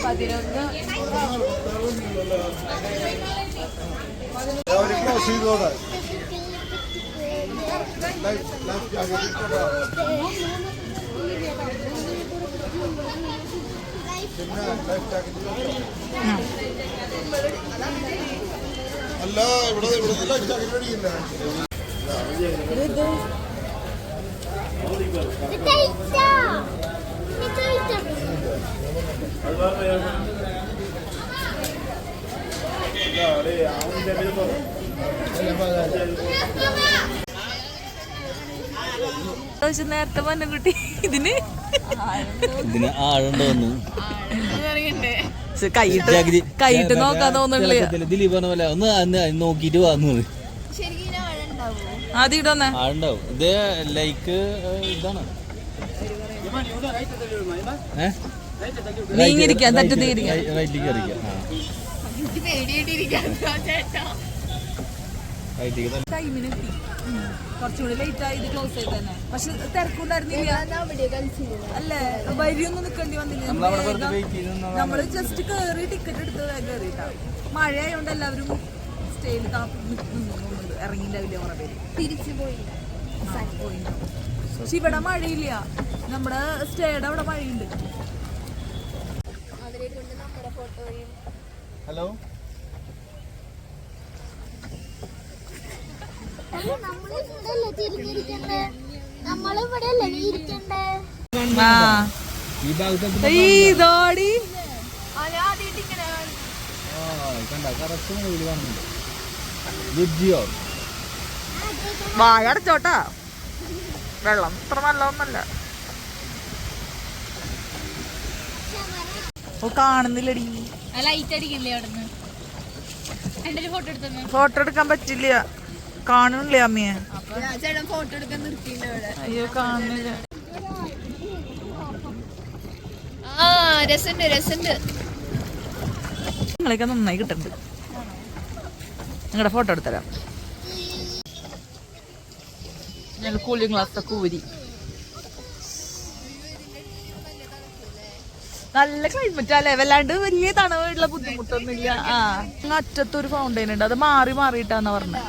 11 അല്ല ഇവിടെ ലൈഫ് ജാക്കറ്റ് അടിക്കില്ല. പക്ഷെ നേരത്തെ മന്നൻകുട്ടി ഇതിന് ആളുണ്ടോന്നു കൈയിട്ട് നോക്കാൻ തോന്നുന്നില്ല. ദിലീപ് പറഞ്ഞ പോലെ ഒന്ന് നോക്കിട്ട് വന്നു ശരിക്കും ഇതിന് ആഴം ഉണ്ടാവോ? ആദ്യം ഇടന്നെ ആളുണ്ടാവും. ഇത് ലൈക്ക് ഇതാണ് നീങ്ങിരിക്കാൻ തറ്റത്ത് ഇരിക്കാൻ. റൈറ്റിലേക്ക് അറിയിക്കാം. എനിക്ക് പേടിയായിട്ടിരിക്കാം ചേട്ടാ. ടൈമിനെത്തി. കുറച്ചുകൂടി ലേറ്റ് ആയി ഇത് ക്ലോസ് ചെയ്ത് തന്നെ. പക്ഷെ തിരക്കുണ്ടായിരുന്നില്ല. അവിടെ കളിച്ചിരുന്നു. അല്ലേ വരിയൊന്നും നിൽക്കേണ്ടി വന്നില്ല. നമ്മള് ജസ്റ്റ് കേറി ടിക്കറ്റ് എടുത്ത് കയറിയിട്ടാ. മഴയായോണ്ട് എല്ലാവരും സ്റ്റേയിൽ ഇറങ്ങിണ്ടാവില്ല കുറെ പേര്. തിരിച്ചു പോയില്ല. പക്ഷെ ഇവിടെ മഴയില്ല. നമ്മുടെ സ്റ്റേയുടെ അവിടെ മഴയുണ്ട്. അവരെ കൊണ്ട് നമ്മുടെ ഫോട്ടോയും ഹലോ ഈ ഭാഗത്ത് ഇതോടി ആദ്യമായിട്ട് ഇങ്ങനെ വായ അടച്ചോട്ടാ. വെള്ളം ഇത്ര നല്ലതൊന്നല്ല. ഓ കാണുന്നില്ലടി. ലൈറ്റ് അടിക്കില്ലേ അവിടുന്ന്? എന്റെ ഒരു ഫോട്ടോ എടുത്തു. ഫോട്ടോ എടുക്കാൻ പറ്റില്ല. കാണുന്നില്ലേ അമ്മയെ? ചേട്ടൻ ഫോട്ടോ എടുക്കാൻ നിർത്തിയില്ല അവിടെ. അയ്യോ കാണുന്നില്ല. ആ രസണ്ട് രസണ്ട്. നിങ്ങളൊക്കെ നന്നായി കിട്ടുന്നുണ്ട്. നിങ്ങളുടെ ഫോട്ടോ എടുത്തരാം. ഞങ്ങൾ കൂളിംഗ് ഗ്ലാസ് ഒക്കെ ഊരി. നല്ല ക്ലൈമറ്റ് അല്ലേ? വല്ലാണ്ട് വലിയ തണവുള്ള ബുദ്ധിമുട്ടൊന്നുമില്ല. ആ അറ്റത്തൊരു ഫൗണ്ടൈൻ ഉണ്ട്. അത് മാറി മാറിയിട്ടാന്ന് പറഞ്ഞത്.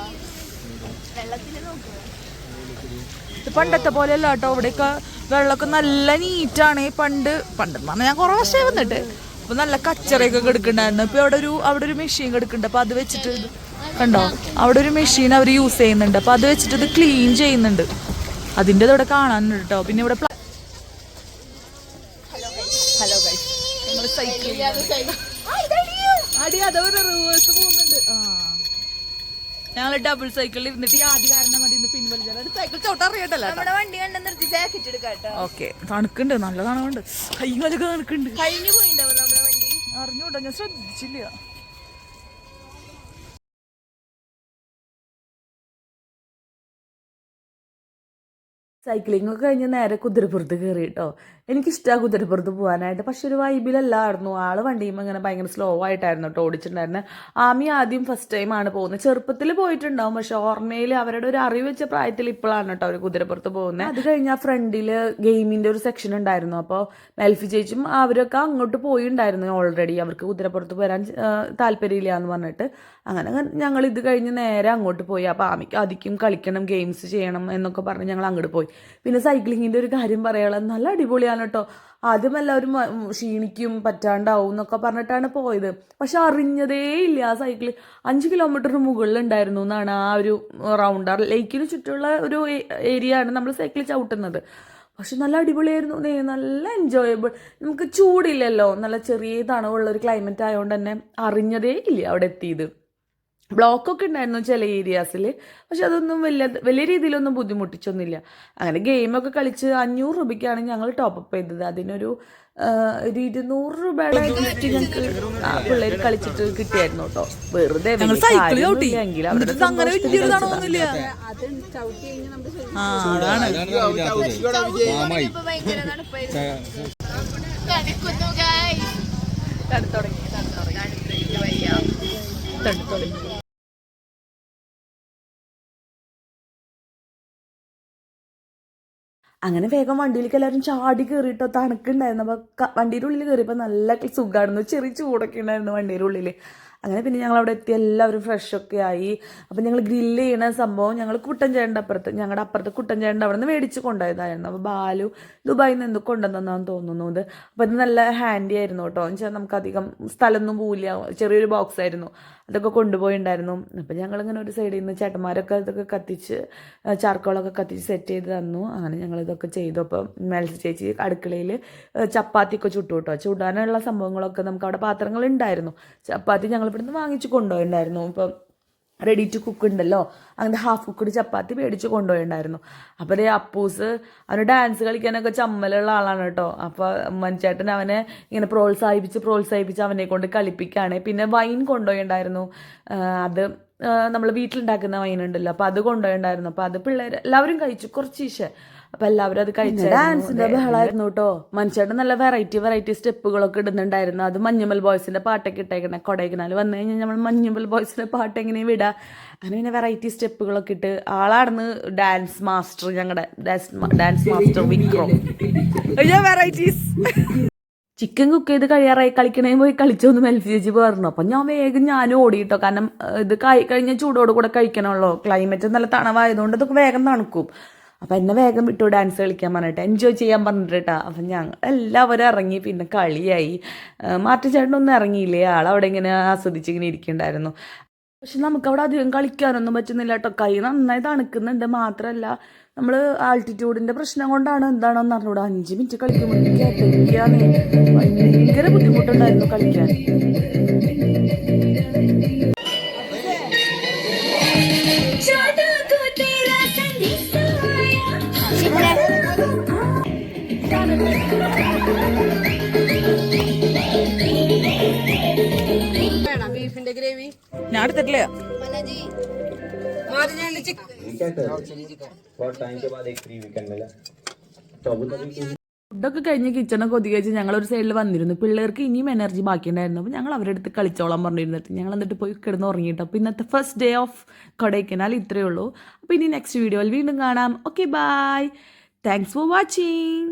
ഇത് പണ്ടത്തെ പോലെയല്ല കേട്ടോ. ഇവിടെയൊക്കെ വെള്ളമൊക്കെ നല്ല നീറ്റാണ്. പണ്ട് പറഞ്ഞാൽ ഞാൻ കുറെ വർഷമായി വന്നിട്ട്. അപ്പൊ നല്ല കച്ചറയൊക്കെ കിടക്കുന്നുണ്ടായിരുന്നു. ഇപ്പൊ അവിടെ ഒരു മെഷീൻ കിടക്കുന്നുണ്ട്. അപ്പൊ അത് വെച്ചിട്ട് കണ്ടോ, അവിടെ ഒരു മെഷീൻ അവർ യൂസ് ചെയ്യുന്നുണ്ട്. അപ്പൊ അത് വെച്ചിട്ട് ഇത് ക്ലീൻ ചെയ്യുന്നുണ്ട്. അതിൻ്റെ ഇവിടെ കാണാനുണ്ട് കേട്ടോ. പിന്നെ ഇവിടെ ഹലോ ഗൈസ്, നമ്മൾ സൈക്കിൾ അടി അതവരെ റിവേഴ്സ് പോകുന്നുണ്ട്. ആ ഞങ്ങൾ ഡബിൾ സൈക്കിളിൽ ഇരുന്നിട്ട് ഈ ആദ്യകാരണം മതി പിൻവലിച്ചാൽ സൈക്കിൾ ചവിട്ടറിയട്ടല്ലോ. നമ്മുടെ വണ്ടി കണ്ട നിർത്തി ജാക്കറ്റ് എടുക്കാട്ടോ. ഓക്കെ തണുക്കുണ്ട്, നല്ല തണുക്കുണ്ട്. കൈമലൊക്കെ തണുക്കുണ്ട്. കഴിഞ്ഞു പോയിണ്ടാവും നമ്മുടെ വണ്ടി. അറിഞ്ഞൂട്ടോ, ഞാൻ ശ്രദ്ധിച്ചില്ല. സൈക്ലിംഗ് ഒക്കെ കഴിഞ്ഞ് നേരെ കുതിരപ്പുറത്ത് കയറി കേട്ടോ. എനിക്കിഷ്ടമാണ് കുതിരപ്പുറത്ത് പോകാനായിട്ട്. പക്ഷെ ഒരു വൈബിലല്ലായിരുന്നു. ആള് വണ്ടിയുമ്പോൾ ഇങ്ങനെ ഭയങ്കര സ്ലോ ആയിട്ടായിരുന്നു കേട്ടോ ഓടിച്ചിട്ടുണ്ടായിരുന്നത്. ആമി ആദ്യം ഫസ്റ്റ് ടൈമാണ് പോകുന്നത്. ചെറുപ്പത്തിൽ പോയിട്ടുണ്ടാവും, പക്ഷെ ഓർമ്മയിൽ അവരുടെ ഒരു അറിവ് വെച്ച പ്രായത്തിൽ ഇപ്പോഴാണ് കേട്ടോ അവർ കുതിരപ്പുറത്ത് പോകുന്നത്. അത് കഴിഞ്ഞാൽ ഫ്രണ്ടിൽ ഗെയിമിൻ്റെ ഒരു സെക്ഷൻ ഉണ്ടായിരുന്നു. അപ്പോൾ മെൽഫി ചേച്ചും അവരൊക്കെ അങ്ങോട്ട് പോയിട്ടുണ്ടായിരുന്നു ഓൾറെഡി. അവർക്ക് കുതിരപ്പുറത്ത് വരാൻ താല്പര്യമില്ല എന്ന് പറഞ്ഞിട്ട്. അങ്ങനെ ഞങ്ങൾ ഇത് കഴിഞ്ഞ് നേരെ അങ്ങോട്ട് പോയി. അപ്പോൾ ആമിക്ക് ആദ്യം കളിക്കണം, ഗെയിംസ് ചെയ്യണം എന്നൊക്കെ പറഞ്ഞ് ഞങ്ങൾ അങ്ങോട്ട് പോയി. പിന്നെ സൈക്ലിങ്ങിൻ്റെ ഒരു കാര്യം പറയാനുള്ളത്, നല്ല അടിപൊളിയാണ് കേട്ടോ. ആദ്യം എല്ലാവരും ക്ഷീണിക്കും, പറ്റാണ്ടാവും എന്നൊക്കെ പറഞ്ഞിട്ടാണ് പോയത്. പക്ഷെ അറിഞ്ഞതേ ഇല്ല ആ സൈക്കിൾ 5 കിലോമീറ്ററിന് മുകളിലുണ്ടായിരുന്നു എന്നാണ് ആ ഒരു റൗണ്ട്. ലേക്കിന് ചുറ്റുമുള്ള ഒരു ഏരിയ ആണ് നമ്മൾ സൈക്കിൾ ചവിട്ടുന്നത്. പക്ഷെ നല്ല അടിപൊളിയായിരുന്നു, നല്ല എൻജോയബിൾ. നമുക്ക് ചൂടില്ലല്ലോ, നല്ല ചെറിയ തണുവുള്ള ഒരു ക്ലൈമറ്റ് ആയതുകൊണ്ട് തന്നെ അറിഞ്ഞതേ ഇല്ല അവിടെ എത്തിയത്. ബ്ലോക്കൊക്കെ ഉണ്ടായിരുന്നു ചില ഏരിയാസിൽ, പക്ഷെ അതൊന്നും വലിയ രീതിയിലൊന്നും ബുദ്ധിമുട്ടിച്ചൊന്നുമില്ല. അങ്ങനെ ഗെയിമൊക്കെ കളിച്ച് 500 രൂപയ്ക്കാണ് ഞങ്ങൾ ടോപ്പപ്പ് ചെയ്തത്. അതിനൊരു 200 രൂപയുടെ ഗിഫ്റ്റ് ഞങ്ങൾക്ക് പിള്ളേർ കളിച്ചിട്ട് കിട്ടിയായിരുന്നു കേട്ടോ. വെറുതെ അങ്ങനെ വേഗം വണ്ടിയിലേക്ക് എല്ലാവരും ചാടി കയറിയിട്ടോ. തണുക്കുണ്ടായിരുന്നു. അപ്പോൾ വണ്ടിയുടെ ഉള്ളിൽ കയറിയപ്പോൾ നല്ല സുഖമായിരുന്നു. ചെറിയ ചൂടൊക്കെ ഉണ്ടായിരുന്നു വണ്ടിയുടെ ഉള്ളിൽ. അങ്ങനെ പിന്നെ ഞങ്ങൾ അവിടെ എത്തി, എല്ലാവരും ഫ്രഷൊക്കെ ആയി. അപ്പം ഞങ്ങൾ ഗ്രില്ല് ചെയ്യണ സംഭവം ഞങ്ങൾ കുട്ടൻചേട്ടൻ്റെ അപ്പുറത്ത്, ഞങ്ങളുടെ അപ്പുറത്ത് കുട്ടൻചേട്ടൻ്റെ അവിടെ നിന്ന് മേടിച്ച് കൊണ്ടുപോയതായിരുന്നു. അപ്പോൾ ബാലു ദുബായിൽ നിന്ന് എന്ത് കൊണ്ടുവന്നാന്ന് തോന്നുന്നത്. അപ്പോൾ ഇത് നല്ല ഹാൻഡി ആയിരുന്നു കേട്ടോ. എന്ന് വെച്ചാൽ നമുക്കധികം സ്ഥലമൊന്നും പോവില്ല, ചെറിയൊരു ബോക്സ് ആയിരുന്നു. അതൊക്കെ കൊണ്ടുപോയിണ്ടായിരുന്നു. അപ്പം ഞങ്ങളിങ്ങനെ ഒരു സൈഡിൽ നിന്ന് ചേട്ടന്മാരൊക്കെ ഇതൊക്കെ കത്തിച്ച് ചാർക്കോളൊക്കെ കത്തിച്ച് സെറ്റ് ചെയ്ത് തന്നു. അങ്ങനെ ഞങ്ങളിതൊക്കെ ചെയ്തു. അപ്പം മെൽസി ചേച്ചി അടുക്കളയിൽ ചപ്പാത്തിയൊക്കെ ചുട്ടു കേട്ടോ. ചുടാനുള്ള സംഭവങ്ങളൊക്കെ നമുക്ക് അവിടെ പാത്രങ്ങളുണ്ടായിരുന്നു. ചപ്പാത്തി ഞങ്ങൾ ഇവിടുന്ന് വാങ്ങിച്ച് കൊണ്ടുപോയിട്ടുണ്ടായിരുന്നു. ഇപ്പം റെഡി ടു കുക്ക് ഉണ്ടല്ലോ, അങ്ങനത്തെ ഹാഫ് കുക്കഡ് ചപ്പാത്തി മേടിച്ച് കൊണ്ടുപോയിണ്ടായിരുന്നു. അപ്പോൾ അതേ അപ്പൂസ് അവന് ഡാൻസ് കളിക്കാനൊക്കെ ചമ്മലുള്ള ആളാണ് കേട്ടോ. അപ്പോൾ മനുച്ചേട്ടൻ അവനെ ഇങ്ങനെ പ്രോത്സാഹിപ്പിച്ച് അവനെ കൊണ്ട് കളിപ്പിക്കുകയാണ്. പിന്നെ വൈൻ കൊണ്ടുപോയിണ്ടായിരുന്നു. അത് നമ്മൾ വീട്ടിലുണ്ടാക്കുന്ന വൈൻ ഉണ്ടല്ലോ, അപ്പോൾ അത് കൊണ്ടുപോയിണ്ടായിരുന്നു. അപ്പോൾ അത് പിള്ളേർ എല്ലാവരും കഴിച്ചു കുറച്ച്. അപ്പൊ എല്ലാവരും അത് കഴിച്ചു. ഡാൻസിന്റെ ബഹളായിരുന്നു കേട്ടോ. മനുഷ്യരുടെ നല്ല വെറൈറ്റി സ്റ്റെപ്പുകളൊക്കെ ഇടുന്നുണ്ടായിരുന്നു. അത് മഞ്ഞുമൽ ബോയ്സിന്റെ പാട്ടൊക്കെ ഇട്ടേക്കണേ. കൊടൈക്കനാൽ വന്നു കഴിഞ്ഞാൽ നമ്മൾ മഞ്ഞുമൽ ബോയ്സിന്റെ പാട്ട് എങ്ങനെ വിടാ, അങ്ങനെ പിന്നെ വെറൈറ്റി സ്റ്റെപ്പുകളൊക്കെ ഇട്ട് ആളായിരുന്നു ഡാൻസ് മാസ്റ്റർ. ഞങ്ങളുടെ dance master Vikram. Varieties chicken cook ചെയ്ത് കഴിയാറായി, കളിക്കണേ പോയി കളിച്ചോന്ന് മെൽഫി ചേച്ചി പറഞ്ഞു. അപ്പം ഞാൻ ഓടിയിട്ടോ, കാരണം ഇത് കഴിഞ്ഞ ചൂടോട് കൂടെ കഴിക്കണമല്ലോ. ക്ലൈമറ്റ് നല്ല തണവായതുകൊണ്ട് ഇതൊക്കെ വേഗം തണുക്കും. അപ്പം എന്നെ വേഗം വിട്ടു ഡാൻസ് കളിക്കാൻ പറഞ്ഞിട്ട്, എൻജോയ് ചെയ്യാൻ പറഞ്ഞിട്ടാ. അപ്പം ഞങ്ങൾ എല്ലാവരും ഇറങ്ങി. പിന്നെ കളിയായി. മാർട്ടിൻ ചേട്ടനൊന്നും ഇറങ്ങിയില്ലേ, ആളവിടെ ഇങ്ങനെ ആസ്വദിച്ചിങ്ങനെ ഇരിക്കുന്നുണ്ടായിരുന്നു. പക്ഷെ നമുക്കവിടെ അധികം കളിക്കാനൊന്നും പറ്റുന്നില്ല കേട്ടോ. കൈ നന്നായി തണുക്കുന്നുണ്ട്. മാത്രമല്ല നമ്മൾ ആൾട്ടിറ്റ്യൂഡിൻ്റെ പ്രശ്നം കൊണ്ടാണ് എന്താണോന്ന് അറിഞ്ഞൂടാ, 5 മിനിറ്റ് കളിക്കുമ്പോഴേക്കാണ് ഭയങ്കര ബുദ്ധിമുട്ടുണ്ടായിരുന്നു കളിക്കാൻ. ബീഫിന്റെ ഗ്രേവി ഞാൻ എടുത്തിട്ടില്ല. ഫുഡൊക്കെ കഴിഞ്ഞ് കിച്ചണൊക്കെ ഒതുക്കി വെച്ച് ഞങ്ങളൊരു സൈഡിൽ വന്നിരുന്നു. പിള്ളേർക്ക് ഇനിയും എനർജി ബാക്കിയുണ്ടായിരുന്നു. അപ്പോൾ ഞങ്ങൾ അവരുടെ അടുത്ത് കളിച്ചോളാൻ പറഞ്ഞിരുന്നിട്ട് ഞങ്ങൾ എന്നിട്ട് പോയി കിടന്ന് ഉറങ്ങിയിട്ട്. അപ്പോൾ ഇന്നത്തെ ഫസ്റ്റ് ഡേ ഓഫ് കൊടൈക്കനാൽ ഇത്രയേ ഉള്ളൂ. അപ്പോൾ ഇനി നെക്സ്റ്റ് വീഡിയോയിൽ വീണ്ടും കാണാം. Okay, bye. Thanks for watching.